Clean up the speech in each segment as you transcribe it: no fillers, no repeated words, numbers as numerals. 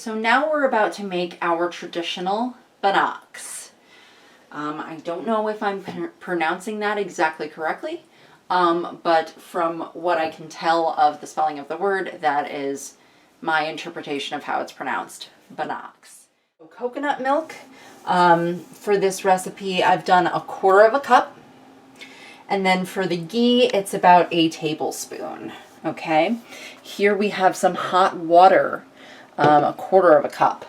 so now we're about to make our traditional Bannocks. I don't know if I'm pronouncing that exactly correctly, but from what I can tell of the spelling of the word, that is my interpretation of how it's pronounced, Bannocks. So coconut milk, for this recipe, I've done 1/4 cup. And then for the ghee, it's about a tablespoon. Okay, here we have some hot water, 1/4 cup.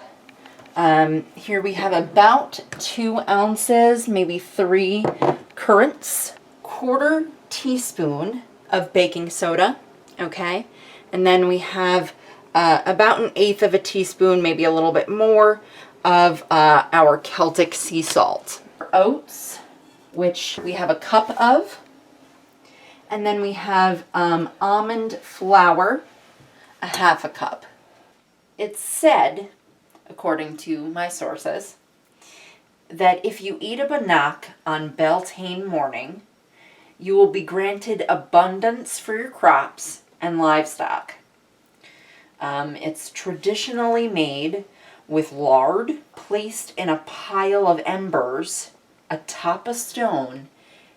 Here we have about 2 ounces, maybe 3 currants, 1/4 teaspoon of baking soda, okay? And then we have about 1/8 teaspoon, maybe a little bit more, of our Celtic sea salt. Oats, which we have 1 cup of. And then we have almond flour, 1/2 cup. It's said, according to my sources, that if you eat a bannock on Beltaine morning, you will be granted abundance for your crops and livestock. It's traditionally made with lard placed in a pile of embers atop a stone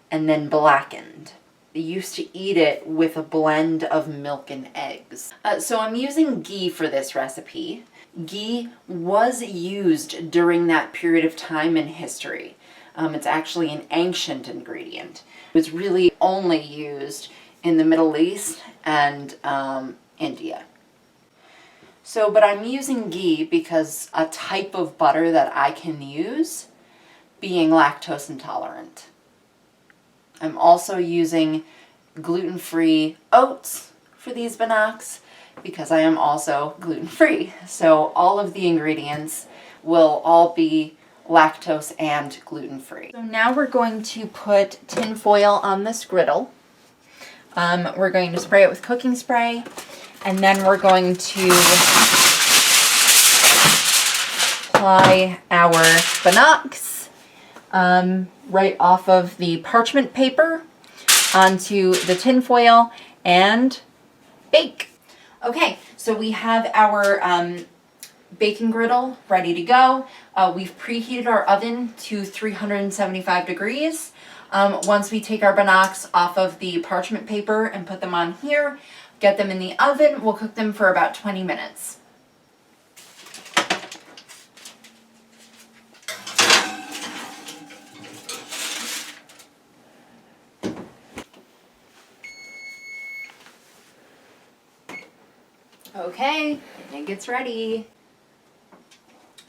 and then blackened. They used to eat it with a blend of milk and eggs. So I'm using ghee for this recipe. Ghee was used during that period of time in history. It's actually an ancient ingredient. It was really only used in the Middle East and India. So, but I'm using ghee because a type of butter that I can use, being lactose intolerant. I'm also using gluten-free oats for these Bannocks because I am also gluten-free. So all of the ingredients will all be lactose and gluten-free. So now we're going to put tin foil on this griddle. We're going to spray it with cooking spray, and then we're going to apply our Bannocks right off of the parchment paper onto the tin foil and bake. Okay, so we have our baking griddle ready to go. We've preheated our oven to 375 degrees. Once we take our Bannocks off of the parchment paper and put them on here, get them in the oven, we'll cook them for about 20 minutes. Okay, I think it's ready.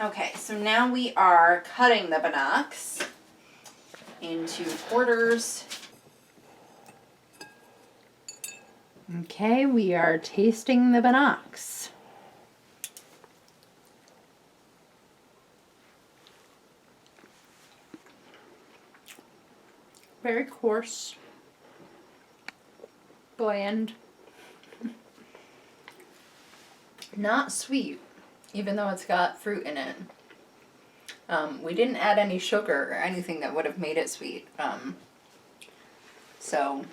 Okay, so now we are cutting the Bannocks into quarters. Okay, we are tasting the Bannocks. Very coarse, bland. Not sweet, even though it's got fruit in it. We didn't add any sugar or anything that would have made it sweet. So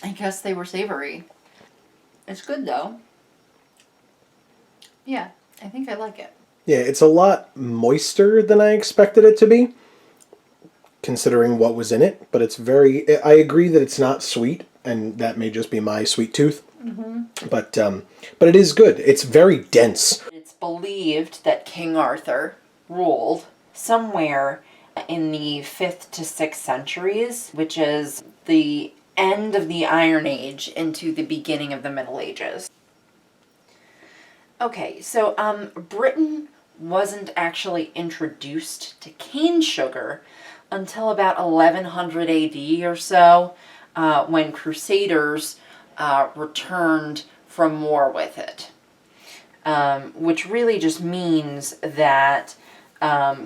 I guess they were savory. It's good though. Yeah, I think I like it. Yeah, it's a lot moister than I expected it to be, considering what was in it. But it's very, I agree that it's not sweet, and that may just be my sweet tooth. Mm-hmm. But it is good. It's very dense. It's believed that King Arthur ruled somewhere in the 5th to 6th centuries, which is the end of the Iron Age into the beginning of the Middle Ages. Okay, so Britain wasn't actually introduced to cane sugar until about 1100 AD or so, when Crusaders returned from war with it. Which really just means that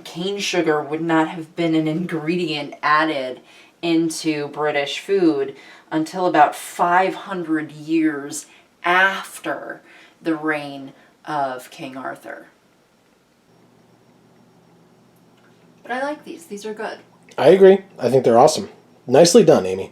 cane sugar would not have been an ingredient added into British food until about 500 years after the reign of King Arthur. But I like these. These are good. I agree. I think they're awesome. Nicely done, Amy.